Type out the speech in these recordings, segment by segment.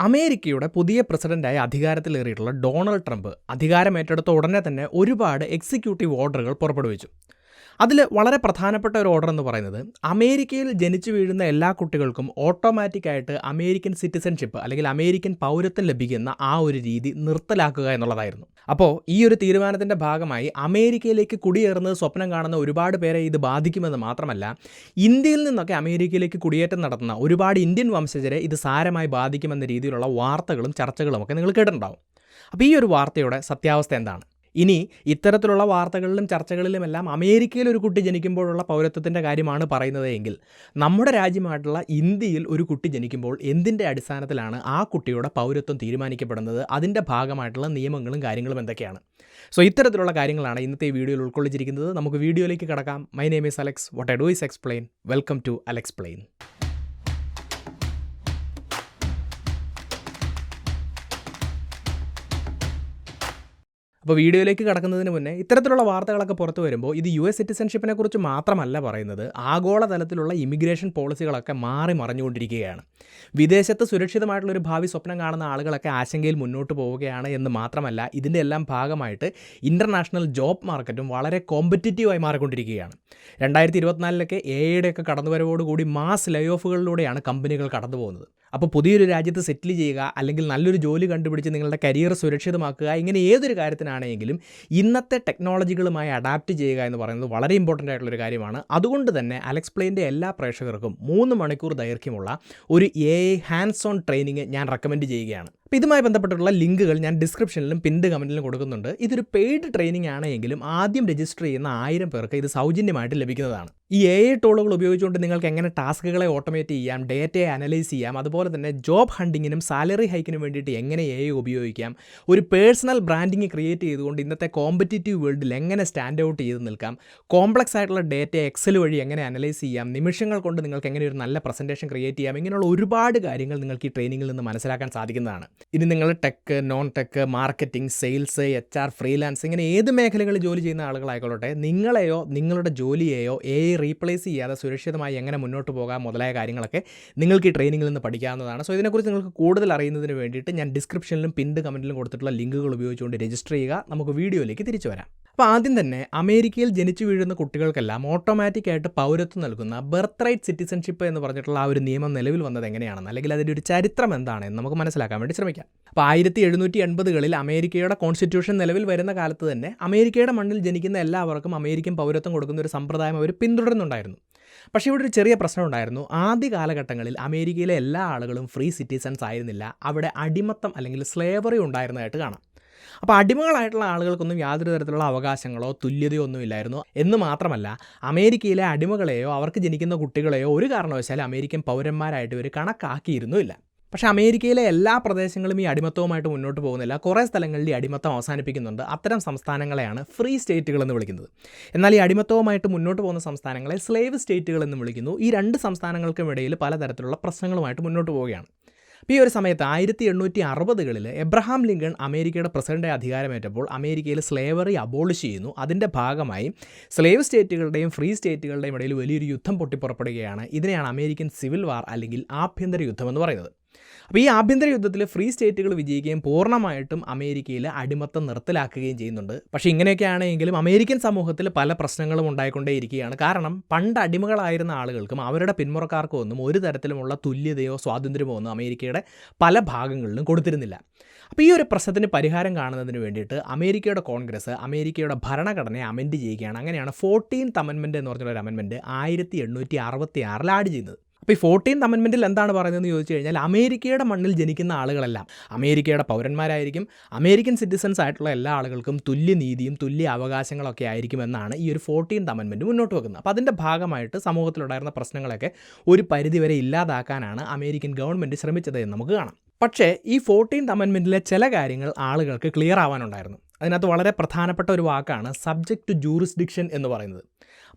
അമേരിക്കയുടെ പുതിയ പ്രസിഡന്റായി അധികാരത്തിലേറിയിട്ടുള്ള ഡൊണാൾഡ് ട്രംപ് അധികാരമേറ്റെടുത്ത ഉടനെ തന്നെ ഒരുപാട് എക്സിക്യൂട്ടീവ് ഓർഡറുകൾ പുറപ്പെടുവിച്ചു. അതിൽ വളരെ പ്രധാനപ്പെട്ട ഒരു ഓർഡർ എന്ന് പറയുന്നത് അമേരിക്കയിൽ ജനിച്ചു വീഴുന്ന എല്ലാ കുട്ടികൾക്കും ഓട്ടോമാറ്റിക്കായിട്ട് അമേരിക്കൻ സിറ്റിസൺഷിപ്പ് അല്ലെങ്കിൽ അമേരിക്കൻ പൗരത്വം ലഭിക്കുന്ന ആ ഒരു രീതി നിർത്തലാക്കുക എന്നുള്ളതായിരുന്നു. അപ്പോൾ ഈ ഒരു തീരുമാനത്തിൻ്റെ ഭാഗമായി അമേരിക്കയിലേക്ക് കുടിയേറുന്നത് സ്വപ്നം കാണുന്ന ഒരുപാട് പേരെ ഇത് ബാധിക്കുമെന്ന് മാത്രമല്ല, ഇന്ത്യയിൽ നിന്നൊക്കെ അമേരിക്കയിലേക്ക് കുടിയേറ്റം നടത്തുന്ന ഒരുപാട് ഇന്ത്യൻ വംശജരെ ഇത് സാരമായി ബാധിക്കുമെന്ന രീതിയിലുള്ള വാർത്തകളും ചർച്ചകളും ഒക്കെ നിങ്ങൾ കേട്ടിട്ടുണ്ടാവും. അപ്പോൾ ഈ ഒരു വാർത്തയുടെ സത്യാവസ്ഥ എന്താണ്? ഇനി ഇത്തരത്തിലുള്ള വാർത്തകളിലും ചർച്ചകളിലുമെല്ലാം അമേരിക്കയിൽ ഒരു കുട്ടി ജനിക്കുമ്പോഴുള്ള പൗരത്വത്തിൻ്റെ കാര്യമാണ് പറയുന്നത് എങ്കിൽ, നമ്മുടെ രാജ്യമായിട്ടുള്ള ഇന്ത്യയിൽ ഒരു കുട്ടി ജനിക്കുമ്പോൾ എന്തിൻ്റെ അടിസ്ഥാനത്തിലാണ് ആ കുട്ടിയുടെ പൗരത്വം തീരുമാനിക്കപ്പെടുന്നത്, അതിൻ്റെ ഭാഗമായിട്ടുള്ള നിയമങ്ങളും കാര്യങ്ങളും എന്തൊക്കെയാണ്? സോ ഇത്തരത്തിലുള്ള കാര്യങ്ങളാണ് ഇന്നത്തെ ഈ വീഡിയോയിൽ ഉൾക്കൊള്ളിച്ചിരിക്കുന്നത്. നമുക്ക് വീഡിയോയിലേക്ക് കടക്കാം. My name is Alex. What I do is explain. Welcome to Alexplain. അപ്പോൾ വീഡിയോയിലേക്ക് കടക്കുന്നതിന് മുന്നേ ഇത്തരത്തിലുള്ള വാർത്തകളൊക്കെ പുറത്തു വരുമ്പോൾ ഇത് US സിറ്റിസൺഷിപ്പിനെ കുറിച്ച് മാത്രമല്ല പറയുന്നത്, ആഗോളതലത്തിലുള്ള ഇമിഗ്രേഷൻ പോളിസികളൊക്കെ മാറി മറിഞ്ഞുകൊണ്ടിരിക്കുകയാണ്. വിദേശത്ത് സുരക്ഷിതമായിട്ടുള്ളൊരു ഭാവി സ്വപ്നം കാണുന്ന ആളുകളൊക്കെ ആശങ്കയിൽ മുന്നോട്ട് പോവുകയാണ് എന്ന് മാത്രമല്ല, ഇതിൻ്റെ എല്ലാം ഭാഗമായിട്ട് ഇൻ്റർനാഷണൽ ജോബ് മാർക്കറ്റും വളരെ കോമ്പറ്റിറ്റീവായി മാറിക്കൊണ്ടിരിക്കുകയാണ്. 2024 AI കടന്നുവരവോടുകൂടി മാസ് ലേ ഓഫുകളിലൂടെയാണ് കമ്പനികൾ കടന്നു പോകുന്നത്. അപ്പോൾ പുതിയൊരു രാജ്യത്ത് സെറ്റിൽ ചെയ്യുക, അല്ലെങ്കിൽ നല്ലൊരു ജോലി കണ്ടുപിടിച്ച് നിങ്ങളുടെ കരിയർ സുരക്ഷിതമാക്കുക, ഇങ്ങനെ ഏതൊരു കാര്യത്തിനാണെങ്കിലും ഇന്നത്തെ ടെക്നോളജികളുമായി അഡാപ്റ്റ് ചെയ്യുക എന്ന് പറയുന്നത് വളരെ ഇമ്പോർട്ടൻ്റ് ആയിട്ടുള്ളൊരു കാര്യമാണ്. അതുകൊണ്ട് തന്നെ അലക്സ്പ്ലെയിൻ്റെ എല്ലാ പ്രേക്ഷകർക്കും 3 മണിക്കൂർ ദൈർഘ്യമുള്ള ഒരു AI ഹാൻഡ്സ് ഓൺ ട്രെയിനിങ് ഞാൻ റെക്കമെൻഡ് ചെയ്യുകയാണ്. അപ്പോൾ ഇതുമായി ബന്ധപ്പെട്ടുള്ള ലിങ്കുകൾ ഞാൻ ഡിസ്ക്രിപ്ഷനിലും പിൻഡ് കമൻറ്റിലും കൊടുക്കുന്നുണ്ട്. ഇതൊരു പെയ്ഡ് ട്രെയിനിങ് ആണെങ്കിലും ആദ്യം രജിസ്റ്റർ ചെയ്യുന്ന 1000 പേർക്ക് ഇത് സൗജന്യമായിട്ട് ലഭിക്കുന്നതാണ്. ഈ AI ടൂളുകൾ ഉപയോഗിച്ചുകൊണ്ട് നിങ്ങൾക്ക് എങ്ങനെ ടാസ്കുകളെ ഓട്ടോമേറ്റ് ചെയ്യാം, ഡേറ്റയെ അനലൈസ് ചെയ്യാം, അതുപോലെ തന്നെ ജോബ് ഹണ്ടിങ്ങിനും സാലറി ഹൈക്കിനും വേണ്ടിയിട്ട് എങ്ങനെ AI ഉപയോഗിക്കാം, ഒരു പേഴ്സണൽ ബ്രാൻഡിങ് ക്രിയേറ്റ് ചെയ്തുകൊണ്ട് ഇന്നത്തെ കോമ്പറ്റിറ്റീവ് വേൾഡിൽ എങ്ങനെ സ്റ്റാൻഡ് ഔട്ട് ചെയ്ത് നിൽക്കാം, കോംപ്ലക്സ് ആയിട്ടുള്ള ഡേറ്റ എക്സൽ വഴി എങ്ങനെ അനലൈസ് ചെയ്യാം, നിമിഷങ്ങൾ കൊണ്ട് നിങ്ങൾക്ക് എങ്ങനെ ഒരു നല്ല പ്രസൻറ്റേഷൻ ക്രിയേറ്റ് ചെയ്യാം, ഇങ്ങനെയുള്ള ഒരുപാട് കാര്യങ്ങൾ നിങ്ങൾക്ക് ഈ ട്രെയിനിങ്ങിൽ നിന്ന് മനസ്സിലാക്കാൻ സാധിക്കുന്നതാണ്. ഇനി നിങ്ങൾ tech, non tech, marketing, sales, HR, freelance, ഇങ്ങനെ ഏത് മേഖലകളിൽ ജോലി ചെയ്യുന്ന ആളുകളായിക്കോട്ടെ, നിങ്ങളെയോ നിങ്ങളുടെ ജോലിയെയോ AI റീപ്ലേസ് ചെയ്യാതെ സുരക്ഷിതമായി എങ്ങനെ മുന്നോട്ട് പോകാം മുതലായ കാര്യങ്ങളൊക്കെ നിങ്ങൾക്ക് ഈ ട്രെയിനിങ്ങിൽ നിന്ന് പഠിക്കാവുന്നതാണ്. സോ ഇതിനെക്കുറിച്ച് നിങ്ങൾക്ക് കൂടുതൽ അറിയുന്നതിന് വേണ്ടിയിട്ട് ഞാൻ ഡിസ്ക്രിപ്ഷനിലും പിൻഡ് കമൻറ്റിലും കൊടുത്തിട്ടുള്ള ലിങ്കുകൾ ഉപയോഗിച്ചുകൊണ്ട് രജിസ്റ്റർ ചെയ്യുക. നമുക്ക് വീഡിയോയിലേക്ക് തിരിച്ചു വരാം. അപ്പോൾ ആദ്യം തന്നെ അമേരിക്കയിൽ ജനിച്ചു വീഴുന്ന കുട്ടികൾക്കെല്ലാം ഓട്ടോമാറ്റിക്കായിട്ട് പൗരത്വം നൽകുന്ന ബർത്ത് റൈറ്റ് സിറ്റിസൺഷിപ്പ് എന്ന് പറഞ്ഞിട്ടുള്ള ആ ഒരു നിയമം നിലവിൽ വന്നത് എങ്ങനെയാണെന്ന്, അല്ലെങ്കിൽ അതിൻ്റെ ഒരു ചരിത്രം എന്താണെന്ന് നമുക്ക് മനസ്സിലാക്കാൻ വേണ്ടി ശ്രമിക്കാം. അപ്പോൾ 1780കളിൽ അമേരിക്കയുടെ കോൺസ്റ്റിറ്റ്യൂഷൻ നിലവിൽ വരുന്ന കാലത്ത് തന്നെ അമേരിക്കയുടെ മണ്ണിൽ ജനിക്കുന്ന എല്ലാവർക്കും അമേരിക്കൻ പൗരത്വം കൊടുക്കുന്ന ഒരു സമ്പ്രദായം അവർ പിന്തുടരുന്നുണ്ടായിരുന്നു. പക്ഷേ ഇവിടെ ഒരു ചെറിയ പ്രശ്നം ഉണ്ടായിരുന്നു. ആദ്യ കാലഘട്ടങ്ങളിൽ അമേരിക്കയിലെ എല്ലാ ആളുകളും ഫ്രീ സിറ്റിസൺസ് ആയിരുന്നില്ല. അവിടെ അടിമത്തം അല്ലെങ്കിൽ സ്ലേവറി ഉണ്ടായിരുന്നതായിട്ട് കാണാം. അപ്പോൾ അടിമകളായിട്ടുള്ള ആളുകൾക്കൊന്നും യാതൊരു തരത്തിലുള്ള അവകാശങ്ങളോ തുല്യതയോ ഒന്നുമില്ലായിരുന്നു. എന്ന് മാത്രമല്ല, അമേരിക്കയിലെ അടിമകളെയോ അവർക്ക് ജനിക്കുന്ന കുട്ടികളെയോ ഒരു കാരണവശാലും അമേരിക്കൻ പൗരന്മാരായിട്ട് ഇവർ കണക്കാക്കിയിരുന്നുമില്ല. പക്ഷേ അമേരിക്കയിലെ എല്ലാ പ്രദേശങ്ങളും ഈ അടിമത്തവുമായിട്ട് മുന്നോട്ട് പോകുന്നില്ല. കുറേ സ്ഥലങ്ങളിൽ ഈ അടിമത്തം അവസാനിപ്പിക്കുന്നുണ്ട്. അത്തരം സംസ്ഥാനങ്ങളെയാണ് ഫ്രീ സ്റ്റേറ്റുകൾ എന്ന് വിളിക്കുന്നത്. എന്നാൽ ഈ അടിമത്തവുമായിട്ട് മുന്നോട്ട് പോകുന്ന സംസ്ഥാനങ്ങളെ സ്ലേവ് സ്റ്റേറ്റുകൾ എന്ന് വിളിക്കുന്നു. ഈ 2 സംസ്ഥാനങ്ങൾക്കും ഇടയിൽ പലതരത്തിലുള്ള പ്രശ്നങ്ങളുമായിട്ട് മുന്നോട്ട് പോവുകയാണ്. അപ്പോൾ ഈ ഒരു സമയത്ത് 1860കളിൽ എബ്രഹാം ലിങ്കൺ അമേരിക്കയുടെ പ്രസിഡൻ്റായി അധികാരമേറ്റപ്പോൾ അമേരിക്കയിൽ സ്ലേവറി അബോളിഷ് ചെയ്യുന്നു. അതിൻ്റെ ഭാഗമായി സ്ലേവ് സ്റ്റേറ്റുകളുടെയും ഫ്രീ സ്റ്റേറ്റുകളുടെയും ഇടയിൽ വലിയൊരു യുദ്ധം പൊട്ടിപ്പുറപ്പെടുകയാണ്. ഇതിനെയാണ് അമേരിക്കൻ സിവിൽ വാർ അല്ലെങ്കിൽ ആഭ്യന്തര യുദ്ധം എന്ന് പറയുന്നത്. അപ്പോൾ ഈ ആഭ്യന്തര യുദ്ധത്തിൽ ഫ്രീ സ്റ്റേറ്റുകൾ വിജയിക്കുകയും പൂർണ്ണമായിട്ടും അമേരിക്കയിൽ അടിമത്തം നിർത്തലാക്കുകയും ചെയ്യുന്നുണ്ട്. പക്ഷേ ഇങ്ങനെയൊക്കെ ആണെങ്കിലും അമേരിക്കൻ സമൂഹത്തിൽ പല പ്രശ്നങ്ങളും ഉണ്ടായിക്കൊണ്ടേയിരിക്കുകയാണ്. കാരണം പണ്ട് അടിമകളായിരുന്ന ആളുകൾക്കും അവരുടെ പിന്മുറക്കാർക്കും ഒന്നും ഒരു തരത്തിലുമുള്ള തുല്യതയോ സ്വാതന്ത്ര്യമോ ഒന്നും അമേരിക്കയുടെ പല ഭാഗങ്ങളിലും കൊടുത്തിരുന്നില്ല. അപ്പോൾ ഈ ഒരു പ്രശ്നത്തിന് പരിഹാരം കാണുന്നതിന് വേണ്ടിയിട്ട് അമേരിക്കയുടെ കോൺഗ്രസ് അമേരിക്കയുടെ ഭരണഘടനയെ അമെൻഡ് ചെയ്യുകയാണ്. അങ്ങനെയാണ് 14th അമെൻമെൻറ്റ് എന്ന് പറഞ്ഞൊരു അമെൻമെൻറ്റ് 1866 ആഡ് ചെയ്യുന്നത്. അപ്പോൾ ഈ 14th അമെൻമെൻറ്റിൽ എന്താണ് പറയുന്നതെന്ന് ചോദിച്ചു കഴിഞ്ഞാൽ, അമേരിക്കയുടെ മണ്ണിൽ ജനിക്കുന്ന ആളുകളെല്ലാം അമേരിക്കയുടെ പൗരന്മാരായിരിക്കും. അമേരിക്കൻ സിറ്റിസൺസ് ആയിട്ടുള്ള എല്ലാ ആളുകൾക്കും തുല്യനീതിയും തുല്യ അവകാശങ്ങളൊക്കെ ആയിരിക്കുമെന്നാണ് ഈ ഒരു 14th അമെൻമെൻറ്റ് മുന്നോട്ട് വെക്കുന്നത്. അപ്പോൾ അതിൻ്റെ ഭാഗമായിട്ട് സമൂഹത്തിലുണ്ടായിരുന്ന പ്രശ്നങ്ങളൊക്കെ ഒരു പരിധിവരെ ഇല്ലാതാക്കാനാണ് അമേരിക്കൻ ഗവൺമെൻറ് ശ്രമിച്ചത് എന്ന് നമുക്ക് കാണാം. പക്ഷേ ഈ 14th അമെൻമെൻറ്റിലെ ചില കാര്യങ്ങൾ ആളുകൾക്ക് ക്ലിയർ ആവാനുണ്ടായിരുന്നു. അതിനകത്ത് വളരെ പ്രധാനപ്പെട്ട ഒരു വാക്കാണ് സബ്ജക്റ്റ് ടു ജൂറിസ്ഡിക്ഷൻ എന്ന് പറയുന്നത്.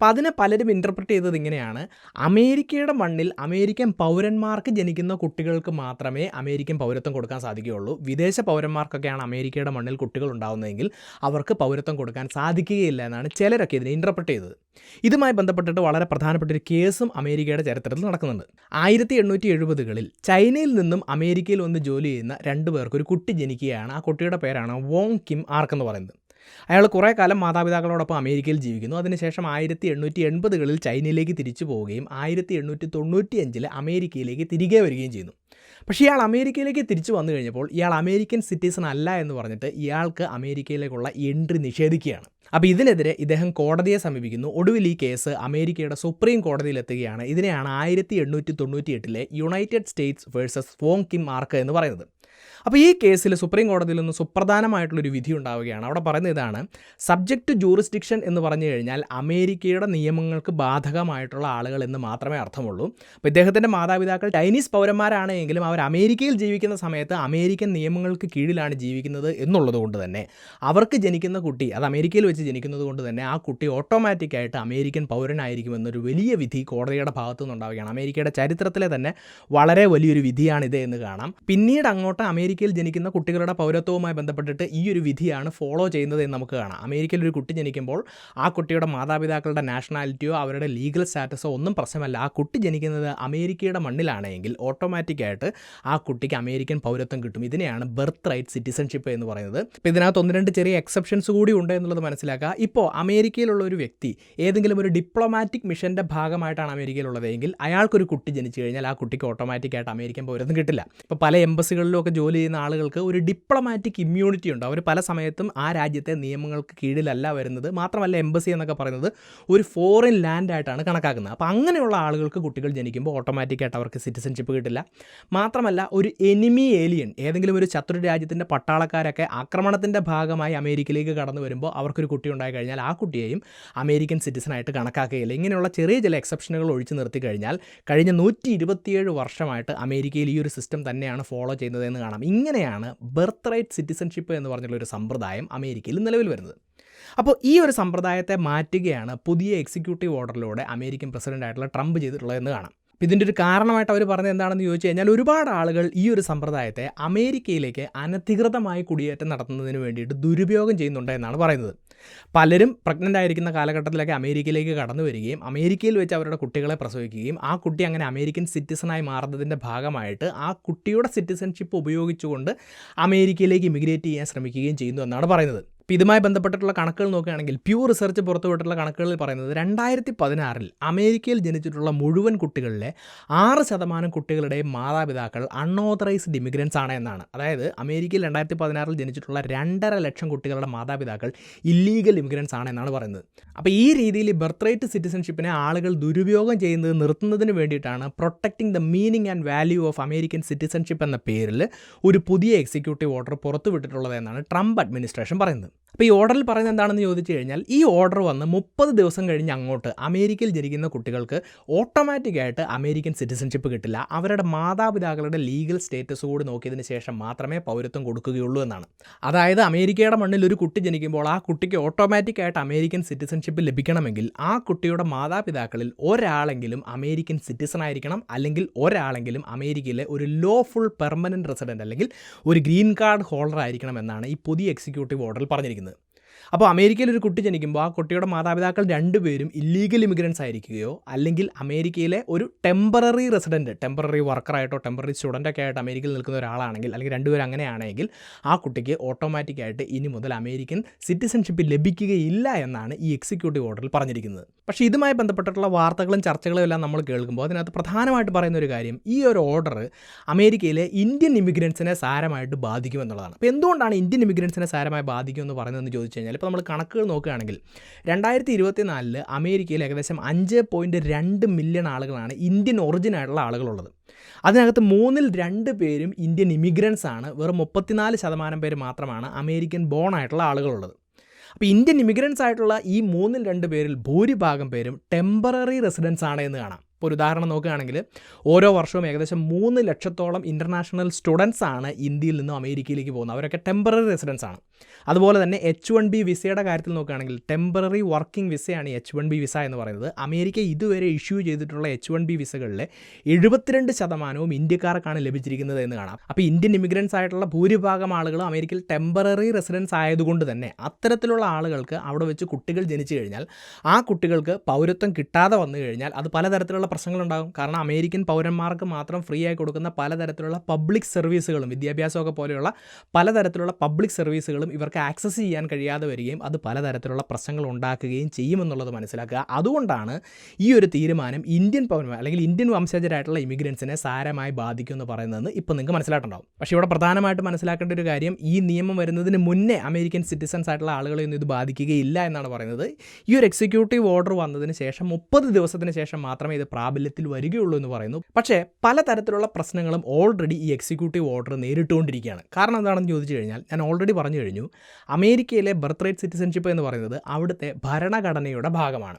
അപ്പോൾ അതിനെ പലരും ഇൻ്റർപ്രറ്റ് ചെയ്തത് ഇങ്ങനെയാണ്: അമേരിക്കയുടെ മണ്ണിൽ അമേരിക്കൻ പൗരന്മാർക്ക് ജനിക്കുന്ന കുട്ടികൾക്ക് മാത്രമേ അമേരിക്കൻ പൗരത്വം കൊടുക്കാൻ സാധിക്കുകയുള്ളൂ. വിദേശ പൗരന്മാർക്കൊക്കെയാണ് അമേരിക്കയുടെ മണ്ണിൽ കുട്ടികൾ ഉണ്ടാകുന്നതെങ്കിൽ അവർക്ക് പൗരത്വം കൊടുക്കാൻ സാധിക്കുകയില്ല എന്നാണ് ചിലരൊക്കെ ഇതിനെ ഇൻ്റർപ്രറ്റ് ചെയ്തത്. ഇതുമായി ബന്ധപ്പെട്ടിട്ട് വളരെ പ്രധാനപ്പെട്ട ഒരു കേസും അമേരിക്കയുടെ ചരിത്രത്തിൽ നടക്കുന്നുണ്ട്. 1870കളിൽ ചൈനയിൽ നിന്നും അമേരിക്കയിൽ വന്ന് ജോലി ചെയ്യുന്ന 2 പേർക്ക് ഒരു കുട്ടി ജനിക്കുകയാണ്. ആ കുട്ടിയുടെ പേരാണ് വോങ് കിം ആർക്ക് എന്ന് പറയുന്നത്. അയാൾ കുറേ കാലം മാതാപിതാക്കളോടൊപ്പം അമേരിക്കയിൽ ജീവിക്കുന്നു. അതിനുശേഷം 1880കളിൽ ചൈനയിലേക്ക് തിരിച്ചു പോവുകയും 1895 അമേരിക്കയിലേക്ക് തിരികെ വരികയും ചെയ്യുന്നു. പക്ഷേ ഇയാൾ അമേരിക്കയിലേക്ക് തിരിച്ചു വന്നു കഴിഞ്ഞപ്പോൾ ഇയാൾ അമേരിക്കൻ സിറ്റിസൺ അല്ല എന്ന് പറഞ്ഞിട്ട് ഇയാൾക്ക് അമേരിക്കയിലേക്കുള്ള എൻട്രി നിഷേധിക്കുകയാണ്. അപ്പോൾ ഇതിനെതിരെ ഇദ്ദേഹം കോടതിയെ സമീപിക്കുന്നു. ഒടുവിൽ ഈ കേസ് അമേരിക്കയുടെ സുപ്രീം കോടതിയിലെത്തുകയാണ്. ഇതിനെയാണ് 1898 United States versus Wong Kim Ark എന്ന് പറയുന്നത്. അപ്പോൾ ഈ കേസിൽ സുപ്രീം കോടതിയിൽ നിന്ന് സുപ്രധാനമായിട്ടുള്ളൊരു വിധി ഉണ്ടാവുകയാണ്. അവിടെ പറയുന്നത് ഇതാണ്: സബ്ജക്റ്റ് ടു ജൂറിസ്ഡിക്ഷൻ എന്ന് പറഞ്ഞു കഴിഞ്ഞാൽ അമേരിക്കയുടെ നിയമങ്ങൾക്ക് ബാധകമായിട്ടുള്ള ആളുകൾ എന്ന് മാത്രമേ അർത്ഥമുള്ളൂ. അപ്പോൾ ഇദ്ദേഹത്തിൻ്റെ മാതാപിതാക്കൾ ചൈനീസ് പൗരന്മാരാണെങ്കിലും അവർ അമേരിക്കയിൽ ജീവിക്കുന്ന സമയത്ത് അമേരിക്കൻ നിയമങ്ങൾക്ക് കീഴിലാണ് ജീവിക്കുന്നത് എന്നുള്ളത് കൊണ്ട് തന്നെ അവർക്ക് ജനിക്കുന്ന കുട്ടി അത് അമേരിക്കയിൽ വെച്ച് ജനിക്കുന്നത് കൊണ്ട് തന്നെ ആ കുട്ടി ഓട്ടോമാറ്റിക്കായിട്ട് അമേരിക്കൻ പൗരനായിരിക്കുമെന്നൊരു വലിയ വിധി കോടതിയുടെ ഭാഗത്തു നിന്നുണ്ടാവുകയാണ്. അമേരിക്കയുടെ ചരിത്രത്തിലെ തന്നെ വളരെ വലിയൊരു വിധിയാണിത് എന്ന് കാണാം. പിന്നീട് അങ്ങോട്ട് അമേരിക്കയിൽ ജനിക്കുന്ന കുട്ടികളുടെ പൗരത്വവുമായി ബന്ധപ്പെട്ടിട്ട് ഈ ഒരു വിധിയാണ് ഫോളോ ചെയ്യുന്നത് എന്ന് നമുക്ക് കാണാം. അമേരിക്കയിൽ ഒരു കുട്ടി ജനിക്കുമ്പോൾ ആ കുട്ടിയുടെ മാതാപിതാക്കളുടെ നാഷണാലിറ്റിയോ അവരുടെ ലീഗൽ സ്റ്റാറ്റസോ ഒന്നും പ്രശ്നമല്ല. ആ കുട്ടി ജനിക്കുന്നത് അമേരിക്കയുടെ മണ്ണിലാണെങ്കിൽ ഓട്ടോമാറ്റിക്കായിട്ട് ആ കുട്ടിക്ക് അമേരിക്കൻ പൗരത്വം കിട്ടും. ഇതിനെയാണ് ബർത്ത് റൈറ്റ് സിറ്റിസൺഷിപ്പ് എന്ന് പറയുന്നത്. ഇപ്പോൾ ഇതിനകത്ത് 1-2 ചെറിയ എക്സെപ്ഷൻസ് കൂടി ഉണ്ട് എന്നുള്ളത് മനസ്സിലാക്കുക. ഇപ്പോൾ അമേരിക്കയിലുള്ള ഒരു വ്യക്തി ഏതെങ്കിലും ഒരു ഡിപ്ലോമാറ്റിക് മിഷൻ്റെ ഭാഗമായിട്ടാണ് അമേരിക്കയിലുള്ളതെങ്കിൽ അയാൾക്കൊരു കുട്ടി ജനിച്ചു കഴിഞ്ഞാൽ ആ കുട്ടിക്ക് ഓട്ടോമാറ്റിക്കായിട്ട് അമേരിക്കൻ പൗരത്വം കിട്ടില്ല. ഇപ്പോൾ പല എംബസികളിലും ഒക്കെ ജോലി ചെയ്യുന്ന ആളുകൾക്ക് ഒരു ഡിപ്ലോമാറ്റിക് ഇമ്മ്യൂണിറ്റി ഉണ്ട്. അവർ പല സമയത്തും ആ രാജ്യത്തെ നിയമങ്ങൾക്ക് കീഴിലല്ല വരുന്നത്. മാത്രമല്ല എംബസി എന്നൊക്കെ പറയുന്നത് ഒരു ഫോറിൻ ലാൻഡായിട്ടാണ് കണക്കാക്കുന്നത്. അപ്പോൾ അങ്ങനെയുള്ള ആളുകൾക്ക് കുട്ടികൾ ജനിക്കുമ്പോൾ ഓട്ടോമാറ്റിക്കായിട്ട് അവർക്ക് സിറ്റിസൺഷിപ്പ് കിട്ടില്ല. മാത്രമല്ല ഒരു എനിമി ഏലിയൻ ഏതെങ്കിലും ഒരു ശത്രു രാജ്യത്തിൻ്റെ പട്ടാളക്കാരൊക്കെ ആക്രമണത്തിൻ്റെ ഭാഗമായി അമേരിക്കയിലേക്ക് കടന്നു വരുമ്പോൾ അവർക്കൊരു കുട്ടി ഉണ്ടായി കഴിഞ്ഞാൽ ആ കുട്ടിയെയും അമേരിക്കൻ സിറ്റിസണായിട്ട് കണക്കാക്കുകയില്ല. ഇങ്ങനെയുള്ള ചെറിയ ചില എക്സെപ്ഷനുകൾ ഒഴിച്ചു നിർത്തി കഴിഞ്ഞാൽ കഴിഞ്ഞ 127 വർഷമായിട്ട് അമേരിക്കയിൽ ഈ ഒരു സിസ്റ്റം തന്നെയാണ് ഫോളോ ചെയ്യുന്നതെന്ന് കാണാം. ഇങ്ങനെയാണ് ബർത്ത് റൈറ്റ് സിറ്റിസൺഷിപ്പ് എന്ന് പറഞ്ഞുള്ളൊരു സമ്പ്രദായം അമേരിക്കയിൽ നിലവിൽ വരുന്നത്. അപ്പോൾ ഈ ഒരു സമ്പ്രദായത്തെ മാറ്റുകയാണ് പുതിയ എക്സിക്യൂട്ടീവ് ഓർഡറിലൂടെ അമേരിക്കൻ പ്രസിഡൻ്റായിട്ടുള്ള ട്രംപ് ചെയ്തിട്ടുള്ളതെന്ന് കാണാം. ഇതിൻ്റെ ഒരു കാരണമായിട്ട് അവർ പറഞ്ഞത് എന്താണെന്ന് ചോദിച്ചു കഴിഞ്ഞാൽ ഒരുപാട് ആളുകൾ ഈ ഒരു സമ്പ്രദായത്തെ അമേരിക്കയിലേക്ക് അനധികൃതമായി കുടിയേറ്റം നടത്തുന്നതിന് വേണ്ടിയിട്ട് ദുരുപയോഗം ചെയ്യുന്നുണ്ട് എന്നാണ് പറയുന്നത്. പലരും പ്രഗ്നൻ്റ് ആയിരിക്കുന്ന കാലഘട്ടത്തിലൊക്കെ അമേരിക്കയിലേക്ക് കടന്നു വരികയും അമേരിക്കയിൽ വെച്ച് അവരുടെ കുട്ടികളെ പ്രസവിക്കുകയും ആ കുട്ടി അങ്ങനെ അമേരിക്കൻ സിറ്റിസണായി മാറുന്നതിൻ്റെ ഭാഗമായിട്ട് ആ കുട്ടിയുടെ സിറ്റിസൺഷിപ്പ് ഉപയോഗിച്ചുകൊണ്ട് അമേരിക്കയിലേക്ക് ഇമിഗ്രേറ്റ് ചെയ്യാൻ ശ്രമിക്കുകയും ചെയ്യുന്നു എന്നാണ് പറയുന്നത്. ഇപ്പോൾ ഇതുമായി ബന്ധപ്പെട്ടിട്ടുള്ള കണക്കുകൾ നോക്കുകയാണെങ്കിൽ പ്യൂ റിസർച്ച് പുറത്തുവിട്ടുള്ള കണക്കുകളിൽ പറയുന്നത് 2016 അമേരിക്കയിൽ ജനിച്ചിട്ടുള്ള മുഴുവൻ കുട്ടികളിലെ 6% കുട്ടികളുടെയും മാതാപിതാക്കൾ അൺഓതറൈസ്ഡ് ഇമിഗ്രൻസ് ആണ് എന്നാണ്. അതായത് അമേരിക്കയിൽ 2016 ജനിച്ചിട്ടുള്ള 2.5 ലക്ഷം കുട്ടികളുടെ മാതാപിതാക്കൾ ഇല്ലീഗൽ ഇമിഗ്രൻസ് ആണ് എന്നാണ് പറയുന്നത്. അപ്പോൾ ഈ രീതിയിൽ ബർത്ത് റൈറ്റ് സിറ്റിസൺഷിപ്പിനെ ആളുകൾ ദുരുപയോഗം ചെയ്യുന്നത് നിർത്തുന്നതിന് വേണ്ടിയിട്ടാണ് protecting the meaning and value of American citizenship എന്ന പേരിൽ ഒരു പുതിയ എക്സിക്യൂട്ടീവ് ഓർഡർ പുറത്തുവിട്ടിട്ടുള്ളത് എന്നാണ് ട്രംപ് അഡ്മിനിസ്ട്രേഷൻ പറയുന്നത്. അപ്പോൾ ഈ ഓർഡറിൽ പറയുന്നത് എന്താണെന്ന് ചോദിച്ചു കഴിഞ്ഞാൽ ഈ ഓർഡർ വന്ന് 30 ദിവസം കഴിഞ്ഞ് അങ്ങോട്ട് അമേരിക്കയിൽ ജനിക്കുന്ന കുട്ടികൾക്ക് ഓട്ടോമാറ്റിക്കായിട്ട് അമേരിക്കൻ സിറ്റിസൺഷിപ്പ് കിട്ടില്ല. അവരുടെ മാതാപിതാക്കളുടെ ലീഗൽ സ്റ്റേറ്റസ് കൂടി നോക്കിയതിന് ശേഷം മാത്രമേ പൗരത്വം കൊടുക്കുകയുള്ളൂ എന്നാണ്. അതായത് അമേരിക്കയുടെ മണ്ണിൽ ഒരു കുട്ടി ജനിക്കുമ്പോൾ ആ കുട്ടിക്ക് ഓട്ടോമാറ്റിക്കായിട്ട് അമേരിക്കൻ സിറ്റിസൺഷിപ്പ് ലഭിക്കണമെങ്കിൽ ആ കുട്ടിയുടെ മാതാപിതാക്കളിൽ ഒരാളെങ്കിലും അമേരിക്കൻ സിറ്റിസൺ ആയിരിക്കണം, അല്ലെങ്കിൽ ഒരാളെങ്കിലും അമേരിക്കയിലെ ഒരു ലോഫുൾ പെർമനൻറ്റ് റെസിഡൻറ്റ് അല്ലെങ്കിൽ ഒരു ഗ്രീൻ കാർഡ് ഹോൾഡർ ആയിരിക്കണം എന്നാണ് ഈ പുതിയ എക്സിക്യൂട്ടീവ് ഓർഡറിൽ പറഞ്ഞിരിക്കുന്നത്. അപ്പോൾ അമേരിക്കയിൽ ഒരു കുട്ടി ജനിക്കുമ്പോൾ ആ കുട്ടിയുടെ മാതാപിതാക്കൾ 2 പേരും ഇല്ലീഗൽ ഇമിഗ്രൻസ് ആയിരിക്കുകയോ അല്ലെങ്കിൽ അമേരിക്കയിലെ ഒരു ടെമ്പററി റെസിഡൻറ്റ്, ടെമ്പററി വർക്കറായിട്ടോ ടെമ്പററി സ്റ്റുഡൻ്റൊക്കെ ആയിട്ട് അമേരിക്കയിൽ നിൽക്കുന്ന ഒരാളാണെങ്കിൽ അല്ലെങ്കിൽ 2 പേരും അങ്ങനെയാണെങ്കിൽ ആ കുട്ടിക്ക് ഓട്ടോമാറ്റിക്കായിട്ട് ഇനി മുതൽ അമേരിക്കൻ സിറ്റിസൺഷിപ്പ് ലഭിക്കുകയില്ല എന്നാണ് ഈ എക്സിക്യൂട്ടീവ് ഓർഡറിൽ പറഞ്ഞിരിക്കുന്നത്. പക്ഷേ ഇതുമായി ബന്ധപ്പെട്ടിട്ടുള്ള വാർത്തകളും ചർച്ചകളും എല്ലാം നമ്മൾ കേൾക്കുമ്പോൾ അതിനകത്ത് പ്രധാനമായിട്ട് പറയുന്ന ഒരു കാര്യം ഈ ഒരു ഓർഡർ അമേരിക്കയിലെ ഇന്ത്യൻ ഇമിഗ്രൻസിനെ സാരമായിട്ട് ബാധിക്കുമെന്നുള്ളതാണ്. അപ്പോൾ എന്തുകൊണ്ടാണ് ഇന്ത്യൻ ഇമിഗ്രൻസിനെ സാരമായി ബാധിക്കുമെന്ന് പറയുന്നതെന്ന് ചോദിച്ചു കഴിഞ്ഞാൽ ഇപ്പോൾ നമ്മൾ കണക്കുകൾ നോക്കുകയാണെങ്കിൽ 2024 അമേരിക്കയിൽ ഏകദേശം 5.2 മില്യൺ ആളുകളാണ് ഇന്ത്യൻ ഒറിജിനായിട്ടുള്ള ആളുകളുള്ളത്. അതിനകത്ത് 3-2 പേരും ഇന്ത്യൻ ഇമിഗ്രൻസ് ആണ്. വെറും 34% പേര് മാത്രമാണ് അമേരിക്കൻ ബോൺ ആയിട്ടുള്ള ആളുകളുള്ളത്. അപ്പോൾ ഇന്ത്യൻ ഇമിഗ്രൻസ് ആയിട്ടുള്ള ഈ 3-2 പേരിൽ ഭൂരിഭാഗം പേരും ടെമ്പററി റെസിഡൻസ് ആണ് എന്ന് കാണാം. ഇപ്പോൾ ഒരു ഉദാഹരണം നോക്കുകയാണെങ്കിൽ ഓരോ വർഷവും ഏകദേശം 3 ലക്ഷത്തോളം ഇൻ്റർനാഷണൽ സ്റ്റുഡൻസ് ആണ് ഇന്ത്യയിൽ നിന്നും അമേരിക്കയിലേക്ക് പോകുന്നത്. അവരൊക്കെ ടെമ്പററി റെസിഡൻസ് ആണ്. അതുപോലെ തന്നെ H1B വിസയുടെ കാര്യത്തിൽ നോക്കുകയാണെങ്കിൽ ടെമ്പററി വർക്കിംഗ് വിസയാണ് ഈ H1B വിസ എന്ന് പറയുന്നത്. അമേരിക്ക ഇതുവരെ ഇഷ്യൂ ചെയ്തിട്ടുള്ള H1B വിസകളിലെ 72% ഇന്ത്യക്കാർക്കാണ് ലഭിച്ചിരിക്കുന്നത് എന്ന് കാണാം. അപ്പോൾ ഇന്ത്യൻ ഇമിഗ്രൻസ് ആയിട്ടുള്ള ഭൂരിഭാഗം ആളുകളും അമേരിക്കയിൽ ടെമ്പററി റെസിഡൻസ് ആയതുകൊണ്ട് തന്നെ അത്തരത്തിലുള്ള ആളുകൾക്ക് അവിടെ വെച്ച് കുട്ടികൾ ജനിച്ചു കഴിഞ്ഞാൽ ആ കുട്ടികൾക്ക് പൗരത്വം കിട്ടാതെ വന്നു കഴിഞ്ഞാൽ അത് പലതരത്തിലുള്ള പ്രശ്നങ്ങളുണ്ടാകും. കാരണം അമേരിക്കൻ പൗരന്മാർക്ക് മാത്രം ഫ്രീ ആയി കൊടുക്കുന്ന പലതരത്തിലുള്ള പബ്ലിക് സർവീസുകളും വിദ്യാഭ്യാസമൊക്കെ പോലെയുള്ള പലതരത്തിലുള്ള പബ്ലിക് സർവീസുകളും ഇവർക്ക് ആക്സസ് ചെയ്യാൻ കഴിയാതെ വരികയും അത് പലതരത്തിലുള്ള പ്രശ്നങ്ങൾ ഉണ്ടാക്കുകയും ചെയ്യുമെന്നുള്ളത് മനസ്സിലാക്കുക. അതുകൊണ്ടാണ് ഈ ഒരു തീരുമാനം ഇന്ത്യൻ പൗരന്മാർ അല്ലെങ്കിൽ ഇന്ത്യൻ വംശജരായിട്ടുള്ള ഇമിഗ്രൻസിനെ സാരമായി ബാധിക്കുമെന്ന് പറയുന്നതെന്ന് ഇപ്പോൾ നിങ്ങൾക്ക് മനസ്സിലായിട്ടുണ്ടാവും. പക്ഷേ ഇവിടെ പ്രധാനമായിട്ട് മനസ്സിലാക്കേണ്ട ഒരു കാര്യം, ഈ നിയമം വരുന്നതിന് മുന്നേ അമേരിക്കൻ സിറ്റിസൺസ് ആയിട്ടുള്ള ആളുകളെയൊന്നും ഇത് ബാധിക്കുകയില്ല എന്നാണ് പറയുന്നത്. ഈ ഒരു എക്സിക്യൂട്ടീവ് ഓർഡർ വന്നതിന് ശേഷം 30 ദിവസത്തിന് ശേഷം മാത്രമേ ഇത് പ്രാബല്യത്തിൽ വരികയുള്ളൂ എന്ന് പറയുന്നു. പക്ഷേ പലതരത്തിലുള്ള പ്രശ്നങ്ങളും ഓൾറെഡി ഈ എക്സിക്യൂട്ടീവ് ഓർഡർ നേരിട്ടുകൊണ്ടിരിക്കുകയാണ്. കാരണം എന്താണെന്ന് ചോദിച്ചു കഴിഞ്ഞാൽ, ഞാൻ ഓൾറെഡി പറഞ്ഞു കഴിഞ്ഞു, അമേരിക്കയിലെ ബർത്ത് റൈറ്റ് സിറ്റിസൺഷിപ്പ് എന്ന് പറയുന്നത് അവിടുത്തെ ഭരണഘടനയുടെ ഭാഗമാണ്.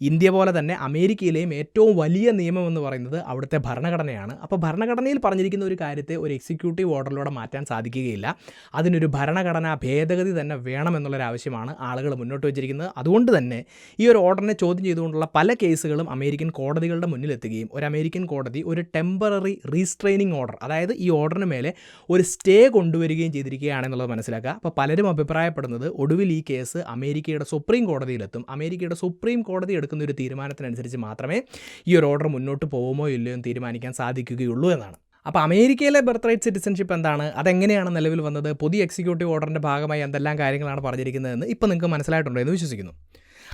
ഇന്ത്യ പോലെ തന്നെ അമേരിക്കയിലെയും ഏറ്റവും വലിയ നിയമം എന്ന് പറയുന്നത് അവിടുത്തെ ഭരണഘടനയാണ്. അപ്പോൾ ഭരണഘടനയിൽ പറഞ്ഞിരിക്കുന്ന ഒരു കാര്യത്തെ ഒരു എക്സിക്യൂട്ടീവ് ഓർഡറിലൂടെ മാറ്റാൻ സാധിക്കുകയില്ല. അതിനൊരു ഭരണഘടനാ ഭേദഗതി തന്നെ വേണമെന്നുള്ളൊരാവശ്യമാണ് ആളുകൾ മുന്നോട്ട് വച്ചിരിക്കുന്നത്. അതുകൊണ്ട് തന്നെ ഈ ഒരു ഓർഡറിനെ ചോദ്യം ചെയ്തുകൊണ്ടുള്ള പല കേസുകളും അമേരിക്കൻ കോടതികളുടെ മുന്നിലെത്തുകയും ഒരു അമേരിക്കൻ കോടതി ഒരു ടെമ്പററി റീസ്ട്രെയിനിങ് ഓർഡർ, അതായത് ഈ ഓർഡറിന് മേലെ ഒരു സ്റ്റേ കൊണ്ടുവരികയും ചെയ്തിരിക്കുകയാണെന്നുള്ളത് മനസ്സിലാക്കുക. അപ്പോൾ പലരും അഭിപ്രായപ്പെടുന്നത് ഒടുവിൽ ഈ കേസ് അമേരിക്കയുടെ സുപ്രീം കോടതിയിലെത്തും. അമേരിക്കയുടെ സുപ്രീം കോടതി എടുക്കുന്ന ഒരു തീരുമാനത്തിനനുസരിച്ച് മാത്രമേ ഈ ഒരു ഓർഡർ മുന്നോട്ട് പോകുമോ ഇല്ലയോ എന്ന് തീരുമാനിക്കാൻ സാധിക്കുകയുള്ളൂ എന്നാണ്. അപ്പോൾ അമേരിക്കയിലെ ബർത്ത് റൈറ്റ് സിറ്റിസൺഷിപ്പ് എന്താണ്, അതെങ്ങനെയാണ് നിലവിൽ വന്നത്, പുതിയ എക്സിക്യൂട്ടീവ് ഓർഡറിൻ്റെ ഭാഗമായി എന്തെല്ലാം കാര്യങ്ങളാണ് പറഞ്ഞിരിക്കുന്നതെന്ന് ഇപ്പോൾ നിങ്ങൾക്ക് മനസ്സിലായിട്ടുണ്ടോ എന്ന് വിശ്വസിക്കുന്നു.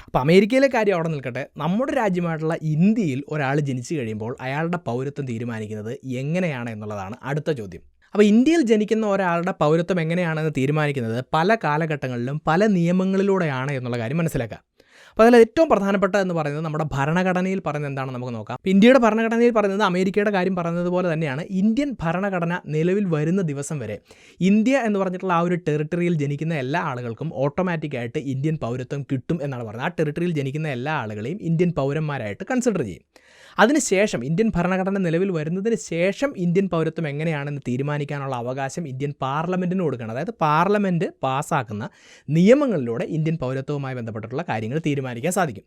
അപ്പോൾ അമേരിക്കയിലെ കാര്യം അവിടെ നിൽക്കട്ടെ, നമ്മുടെ രാജ്യമായിട്ടുള്ള ഇന്ത്യയിൽ ഒരാൾ ജനിച്ചു കഴിയുമ്പോൾ അയാളുടെ പൗരത്വം തീരുമാനിക്കുന്നത് എങ്ങനെയാണ് എന്നുള്ളതാണ് അടുത്ത ചോദ്യം. അപ്പോൾ ഇന്ത്യയിൽ ജനിക്കുന്ന ഒരാളുടെ പൗരത്വം എങ്ങനെയാണെന്ന് തീരുമാനിക്കുന്നത് പല കാലഘട്ടങ്ങളിലും പല നിയമങ്ങളിലൂടെയാണ് എന്നുള്ള കാര്യം മനസ്സിലാക്കുക. അപ്പോൾ അതിൽ ഏറ്റവും പ്രധാനപ്പെട്ട എന്ന് പറയുന്നത് നമ്മുടെ ഭരണഘടനയിൽ പറയുന്നത് എന്താണെന്ന് നമുക്ക് നോക്കാം. ഇന്ത്യയുടെ ഭരണഘടനയിൽ പറയുന്നത് അമേരിക്കയുടെ കാര്യം പറയുന്നത് പോലെ തന്നെയാണ്. ഇന്ത്യൻ ഭരണഘടന നിലവിൽ വരുന്ന ദിവസം വരെ ഇന്ത്യ എന്ന് പറഞ്ഞിട്ടുള്ള ആ ഒരു ടെറിട്ടറിയിൽ ജനിക്കുന്ന എല്ലാ ആളുകൾക്കും ഓട്ടോമാറ്റിക്കായിട്ട് ഇന്ത്യൻ പൗരത്വം കിട്ടും എന്നാണ് പറയുന്നത്. ആ ടെറിട്ടറിയിൽ ജനിക്കുന്ന എല്ലാ ആളുകളെയും ഇന്ത്യൻ പൗരന്മാരായിട്ട് കൺസിഡർ ചെയ്യും. അതിനുശേഷം ഇന്ത്യൻ ഭരണഘടന നിലവിൽ വരുന്നതിന് ശേഷം ഇന്ത്യൻ പൗരത്വം എങ്ങനെയാണെന്ന് തീരുമാനിക്കാനുള്ള അവകാശം ഇന്ത്യൻ പാർലമെൻറ്റിന് കൊടുക്കണം. അതായത് പാർലമെൻറ്റ് പാസ്സാക്കുന്ന നിയമങ്ങളിലൂടെ ഇന്ത്യൻ പൗരത്വവുമായി ബന്ധപ്പെട്ടിട്ടുള്ള കാര്യങ്ങൾ തീരുമാനിക്കാൻ സാധിക്കും.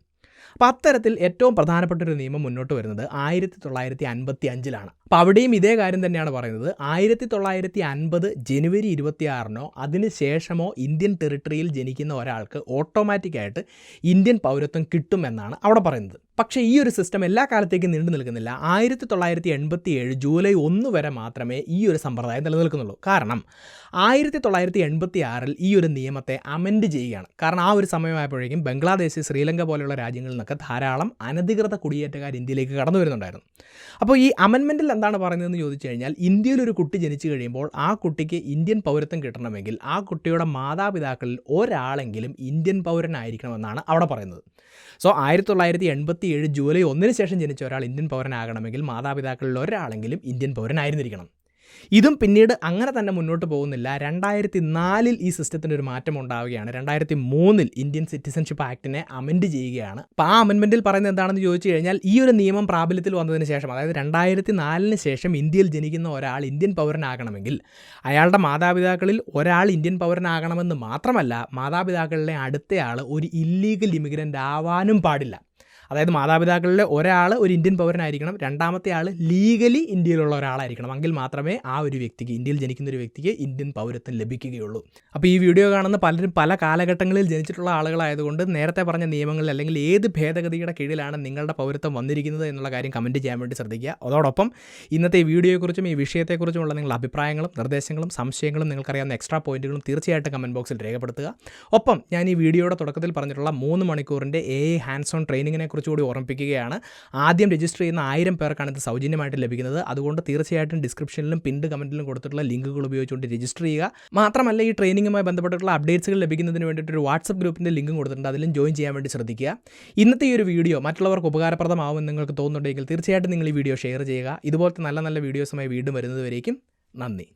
അപ്പോൾ അത്തരത്തിൽ ഏറ്റവും പ്രധാനപ്പെട്ടൊരു നിയമം മുന്നോട്ട് വരുന്നത് 1955 അപ്പോൾ അവിടെയും ഇതേ കാര്യം തന്നെയാണ് പറയുന്നത്. 1950 ജനുവരി 26 അതിന് ശേഷമോ ഇന്ത്യൻ ടെറിട്ടറിയിൽ ജനിക്കുന്ന ഒരാൾക്ക് ഓട്ടോമാറ്റിക്കായിട്ട് ഇന്ത്യൻ പൗരത്വം കിട്ടുമെന്നാണ് അവിടെ പറയുന്നത്. പക്ഷേ ഈ ഒരു സിസ്റ്റം എല്ലാ കാലത്തേക്കും നീണ്ടു നിൽക്കുന്നില്ല. 1987 ജൂലൈ 1 വരെ മാത്രമേ ഈ ഒരു സമ്പ്രദായം നിലനിൽക്കുന്നുള്ളൂ. കാരണം 1986 ഈ ഒരു നിയമത്തെ അമെൻഡ് ചെയ്യുകയാണ്. കാരണം ആ ഒരു സമയമായപ്പോഴേക്കും ബംഗ്ലാദേശ്, ശ്രീലങ്ക പോലെയുള്ള രാജ്യങ്ങളിൽ നിന്നൊക്കെ ധാരാളം അനധികൃത കുടിയേറ്റക്കാർ ഇന്ത്യയിലേക്ക് കടന്നു വരുന്നുണ്ടായിരുന്നു. അപ്പോൾ ഈ അമെൻമെൻറ്റിൽ എന്താണ് പറയുന്നതെന്ന് ചോദിച്ചു കഴിഞ്ഞാൽ, ഇന്ത്യയിലൊരു കുട്ടി ജനിച്ചു കഴിയുമ്പോൾ ആ കുട്ടിക്ക് ഇന്ത്യൻ പൗരത്വം കിട്ടണമെങ്കിൽ ആ കുട്ടിയുടെ മാതാപിതാക്കളിൽ ഒരാളെങ്കിലും ഇന്ത്യൻ പൗരനായിരിക്കണമെന്നാണ് അവിടെ പറയുന്നത്. സോ 1987 ജൂലൈ 1 ശേഷം ജനിച്ച ഒരാൾ ഇന്ത്യൻ പൗരനാകണമെങ്കിൽ മാതാപിതാക്കളിൽ ഒരാളെങ്കിലും ഇന്ത്യൻ പൗരനായിരുന്നിരിക്കണം. ഇതും പിന്നീട് അങ്ങനെ തന്നെ മുന്നോട്ട് പോകുന്നില്ല. 2004 ഈ സിസ്റ്റത്തിന് ഒരു മാറ്റം ഉണ്ടാവുകയാണ്. 2003 ഇന്ത്യൻ സിറ്റിസൺഷിപ്പ് ആക്ടിനെ അമെൻഡ് ചെയ്യുകയാണ്. അപ്പോൾ ആ അമെൻമെൻറ്റിൽ പറയുന്നത് എന്താണെന്ന് ചോദിച്ചു കഴിഞ്ഞാൽ, ഈ ഒരു നിയമം പ്രാബല്യത്തിൽ വന്നതിന് ശേഷം, അതായത് 2004 ശേഷം ഇന്ത്യയിൽ ജനിക്കുന്ന ഒരാൾ ഇന്ത്യൻ പൗരനാകണമെങ്കിൽ അയാളുടെ മാതാപിതാക്കളിൽ ഒരാൾ ഇന്ത്യൻ പൗരനാകണമെന്ന് മാത്രമല്ല, മാതാപിതാക്കളിലെ അടുത്തയാൾ ഒരു ഇല്ലീഗൽ ഇമിഗ്രൻ്റ് ആവാനും പാടില്ല. അതായത് മാതാപിതാക്കളിലെ ഒരാൾ ഒരു ഇന്ത്യൻ പൗരനായിരിക്കണം, രണ്ടാമത്തെ ആൾ ലീഗലി ഇന്ത്യയിലുള്ള ഒരാളായിരിക്കണം. എങ്കിൽ മാത്രമേ ആ ഒരു വ്യക്തിക്ക്, ഇന്ത്യയിൽ ജനിക്കുന്ന ഒരു വ്യക്തിക്ക് ഇന്ത്യൻ പൗരത്വം ലഭിക്കുകയുള്ളൂ. അപ്പോൾ ഈ വീഡിയോ കാണുന്ന പലരും പല കാലഘട്ടങ്ങളിൽ ജനിച്ചിട്ടുള്ള ആളുകളായതുകൊണ്ട് നേരത്തെ പറഞ്ഞ നിയമങ്ങളിൽ അല്ലെങ്കിൽ ഏത് ഭേദഗതിയുടെ കീഴിലാണ് നിങ്ങളുടെ പൗരത്വം വന്നിരിക്കുന്നത് എന്നുള്ള കാര്യം കമൻറ്റ് ചെയ്യാൻ വേണ്ടി ശ്രദ്ധിക്കുക. അതോടൊപ്പം ഇന്നത്തെ ഈ വീഡിയോയെക്കുറിച്ചും ഈ വിഷയത്തെക്കുറിച്ചുമുള്ള നിങ്ങളുടെ അഭിപ്രായങ്ങളും നിർദ്ദേശങ്ങളും സംശയങ്ങളും നിങ്ങൾക്കറിയാവുന്ന എക്സ്ട്രാ പോയിന്റുകളും തീർച്ചയായിട്ടും കമൻറ്റ് ബോക്സിൽ രേഖപ്പെടുത്തുക. ഒപ്പം ഞാൻ ഈ വീഡിയോയുടെ തുടക്കത്തിൽ പറഞ്ഞിട്ടുള്ള 3 മണിക്കൂറിൻ്റെ AI ഹാൻഡ്സ് ഓൺ ട്രെയിനിങ്ങിനെ കുറിച്ചുകൂടി ഓർമ്മിപ്പിക്കുകയാണ്. ആദ്യം രജിസ്റ്റർ ചെയ്യുന്ന 1000 പേർക്കാണ് ഇത് സൗജന്യമായിട്ട് ലഭിക്കുന്നത്. അതുകൊണ്ട് തീർച്ചയായിട്ടും ഡിസ്ക്രിപ്ഷനിലും പിൻഡ് കമൻറ്റിലും കൊടുത്തിട്ടുള്ള ലിങ്കുകൾ ഉപയോഗിച്ചുകൊണ്ട് രജിസ്റ്റർ ചെയ്യുക. മാത്രമല്ല ഈ ട്രെയിനിങ്ങുമായി ബന്ധപ്പെട്ടിട്ടുള്ള അപ്ഡേറ്റ്സുകൾ ലഭിക്കുന്നതിന് വേണ്ടിയിട്ട് ഒരു വാട്സപ്പ് ഗ്രൂപ്പിൻ്റെ ലിങ്കും കൊടുത്തിട്ടുണ്ട്. അതിലും ജോയിൻ ചെയ്യാൻ വേണ്ടി ശ്രദ്ധിക്കുക. ഇന്നത്തെ ഈ ഒരു വീഡിയോ മറ്റുള്ളവർക്ക് ഉപകാരപ്രദമാവുമെന്ന് നിങ്ങൾക്ക് തോന്നുന്നുണ്ടെങ്കിൽ തീർച്ചയായിട്ടും നിങ്ങൾ ഈ വീഡിയോ ഷെയർ ചെയ്യുക. ഇതുപോലത്തെ നല്ല നല്ല വീഡിയോസുമായി വീണ്ടും വരുന്നതുവരേക്കും നന്ദി.